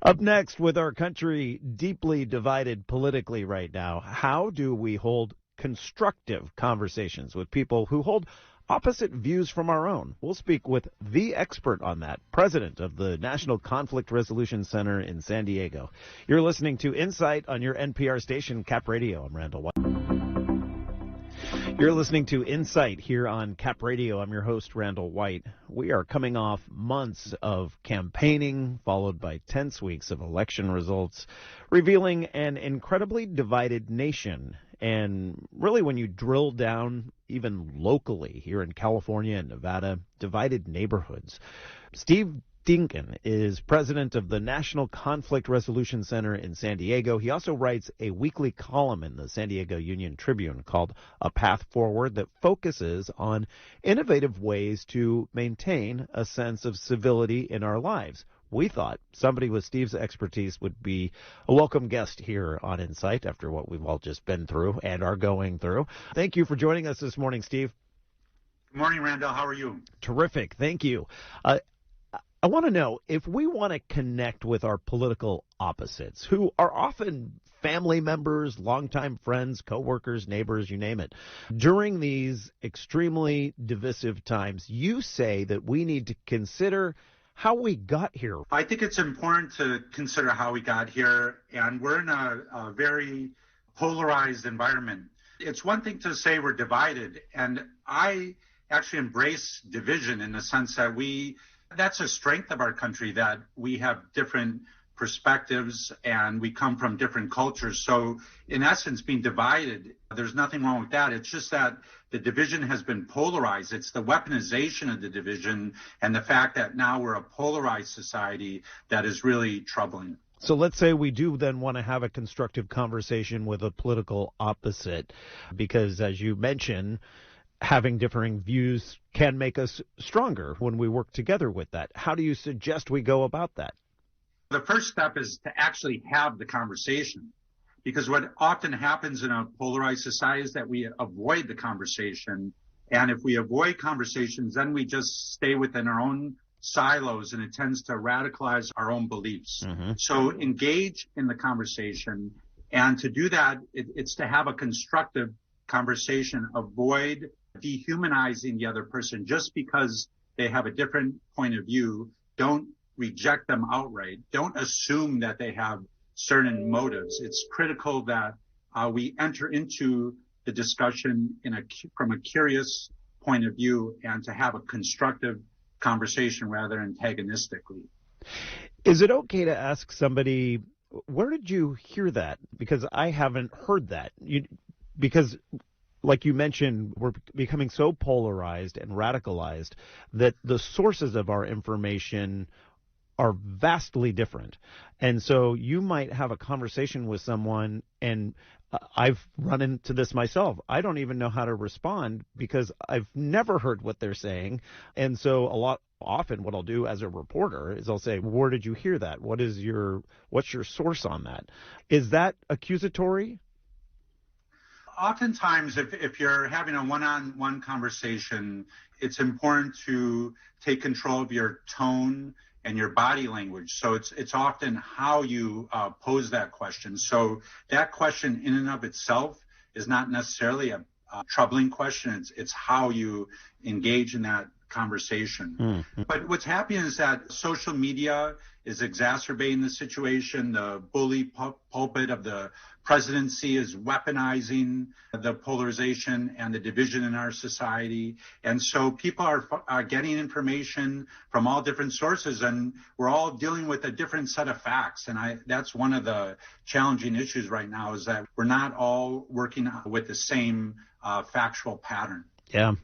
Up next, with our country deeply divided politically right now, how do we hold constructive conversations with people who hold opposite views from our own? We'll speak with the expert on that, president of the National Conflict Resolution Center in San Diego. You're listening to Insight on your NPR station, CAPRadio. I'm Randall White. You're listening to Insight here on CAPRadio. I'm your host, Randall White. We are coming off months of campaigning, followed by tense weeks of election results, revealing an incredibly divided nation. And really, when you drill down, even locally here in California and Nevada, divided neighborhoods. Steve Dinkin is president of the National Conflict Resolution Center in San Diego. He also writes a weekly column in the San Diego Union Tribune called A Path Forward that focuses on innovative ways to maintain a sense of civility in our lives. We thought somebody with Steve's expertise would be a welcome guest here on Insight after what we've all just been through and are going through. Thank you for joining us this morning, Steve. Good morning, Randall. How are you? Terrific. Thank you. I want to know, if we want to connect with our political opposites, who are often family members, longtime friends, coworkers, neighbors, you name it, during these extremely divisive times, you say that we need to consider how we got here. I think it's important to consider how we got here, and we're in a very polarized environment. It's one thing to say we're divided, and I actually embrace division in the sense that that's a strength of our country, that we have different perspectives and we come from different cultures. So in essence, being divided, there's nothing wrong with that. It's just that the division has been polarized. It's the weaponization of the division and the fact that now we're a polarized society that is really troubling. So let's say we do then want to have a constructive conversation with a political opposite, because as you mentioned, having differing views can make us stronger when we work together with that. How do you suggest we go about that? The first step is to actually have the conversation, because what often happens in a polarized society is that we avoid the conversation. And if we avoid conversations, then we just stay within our own silos, and it tends to radicalize our own beliefs. Mm-hmm. So engage in the conversation. And to do that, it's to have a constructive conversation. Avoid dehumanizing the other person just because they have a different point of view. Don't reject them outright. Don't assume that they have certain motives. It's critical that we enter into the discussion from a curious point of view and to have a constructive conversation rather antagonistically. Is it okay to ask somebody, where did you hear that? Because I haven't heard that. Because like you mentioned, we're becoming so polarized and radicalized that the sources of our information are vastly different. And so you might have a conversation with someone, and I've run into this myself. I don't even know how to respond because I've never heard what they're saying. And so often what I'll do as a reporter is I'll say, where did you hear that? What's your source on that? Is that accusatory? Oftentimes, if you're having a one-on-one conversation, it's important to take control of your tone and your body language. So it's often how you pose that question. So that question in and of itself is not necessarily a troubling question. It's how you engage in that conversation. Mm-hmm. But what's happening is that social media is exacerbating the situation. The bully pulpit of the presidency is weaponizing the polarization and the division in our society. And so people are getting information from all different sources, and we're all dealing with a different set of facts. And that's one of the challenging issues right now, is that we're not all working with the same factual pattern. Yeah.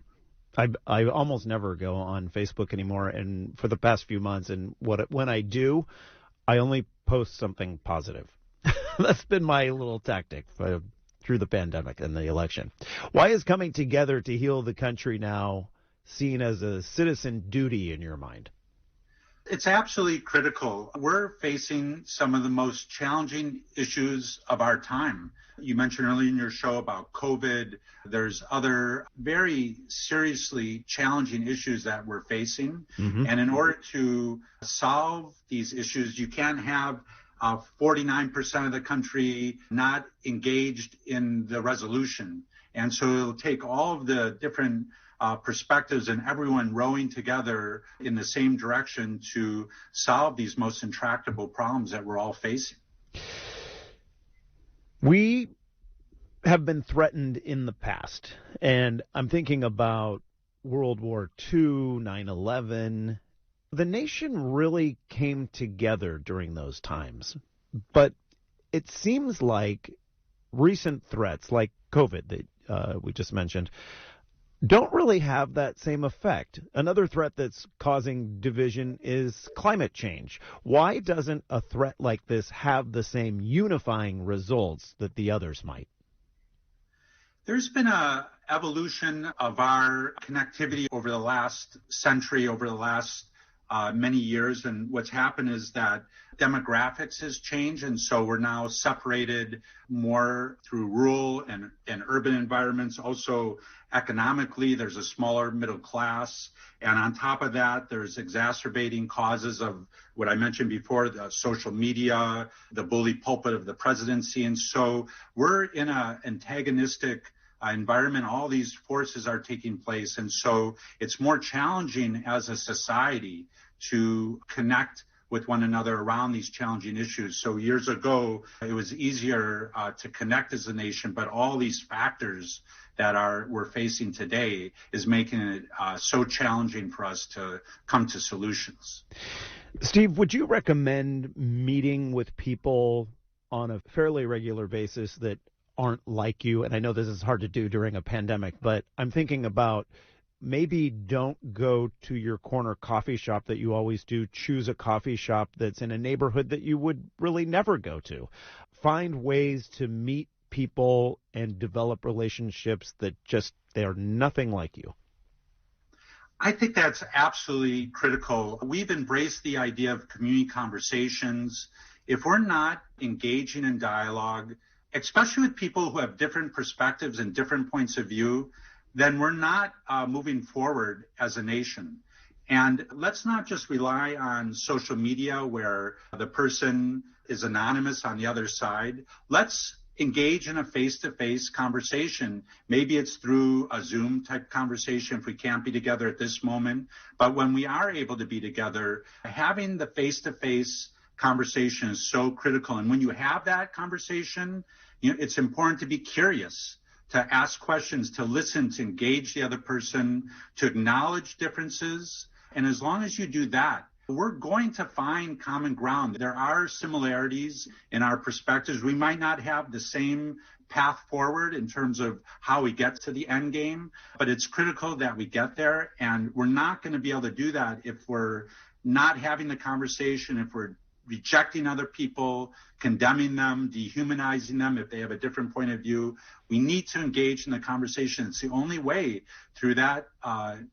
I almost never go on Facebook anymore, and for the past few months, and when I do, I only post something positive. That's been my little tactic through the pandemic and the election. Why is coming together to heal the country now seen as a citizen duty in your mind? It's absolutely critical. We're facing some of the most challenging issues of our time. You mentioned earlier in your show about COVID. There's other very seriously challenging issues that we're facing. Mm-hmm. And in order to solve these issues, you can't have 49% of the country not engaged in the resolution. And so it'll take all of the different perspectives and everyone rowing together in the same direction to solve these most intractable problems that we're all facing. We have been threatened in the past, and I'm thinking about World War II, 9/11. The nation really came together during those times, but it seems like recent threats like COVID that we just mentioned don't really have that same effect. Another threat that's causing division is climate change. Why doesn't a threat like this have the same unifying results that the others might? There's been a evolution of our connectivity over the last century, over the last many years. And what's happened is that demographics has changed. And so we're now separated more through rural and urban environments. Also, economically, there's a smaller middle class. And on top of that, there's exacerbating causes of what I mentioned before, the social media, the bully pulpit of the presidency. And so we're in an antagonistic environment. All these forces are taking place. And so it's more challenging as a society to connect with one another around these challenging issues. So years ago, it was easier to connect as a nation, but all these factors that we're facing today is making it so challenging for us to come to solutions. Steve, would you recommend meeting with people on a fairly regular basis that aren't like you? And I know this is hard to do during a pandemic, but I'm thinking about maybe don't go to your corner coffee shop that you always do. Choose a coffee shop that's in a neighborhood that you would really never go to. Find ways to meet people and develop relationships that they're nothing like you. I think that's absolutely critical. We've embraced the idea of community conversations. If we're not engaging in dialogue, especially with people who have different perspectives and different points of view, then we're not moving forward as a nation. And let's not just rely on social media where the person is anonymous on the other side. Let's engage in a face-to-face conversation. Maybe it's through a Zoom type conversation if we can't be together at this moment. But when we are able to be together, having the face-to-face conversation is so critical. And when you have that conversation, it's important to be curious, to ask questions, to listen, to engage the other person, to acknowledge differences. And as long as you do that, we're going to find common ground. There are similarities in our perspectives. We might not have the same path forward in terms of how we get to the end game, but it's critical that we get there. And we're not going to be able to do that if we're not having the conversation, if we're rejecting other people, condemning them, dehumanizing them if they have a different point of view. We need to engage in the conversation. It's the only way through that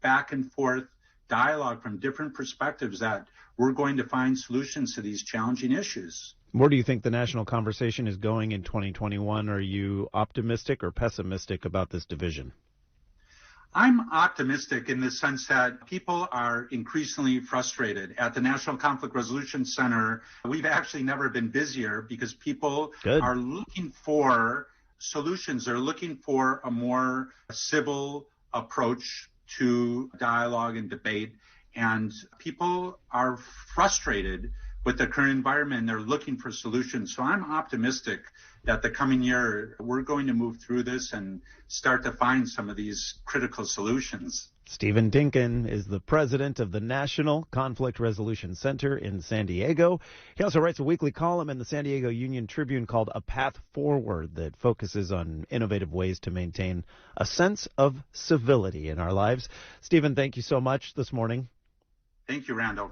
back and forth dialogue from different perspectives that we're going to find solutions to these challenging issues. Where do you think the national conversation is going in 2021? Are you optimistic or pessimistic about this division? I'm optimistic in the sense that people are increasingly frustrated. At the National Conflict Resolution Center, we've actually never been busier because people are looking for solutions. They're looking for a more civil approach to dialogue and debate. And people are frustrated with the current environment. They're looking for solutions. So I'm optimistic that the coming year, we're going to move through this and start to find some of these critical solutions. Stephen Dinkin is the president of the National Conflict Resolution Center in San Diego. He also writes a weekly column in the San Diego Union Tribune called A Path Forward that focuses on innovative ways to maintain a sense of civility in our lives. Stephen, thank you so much this morning. Thank you, Randall.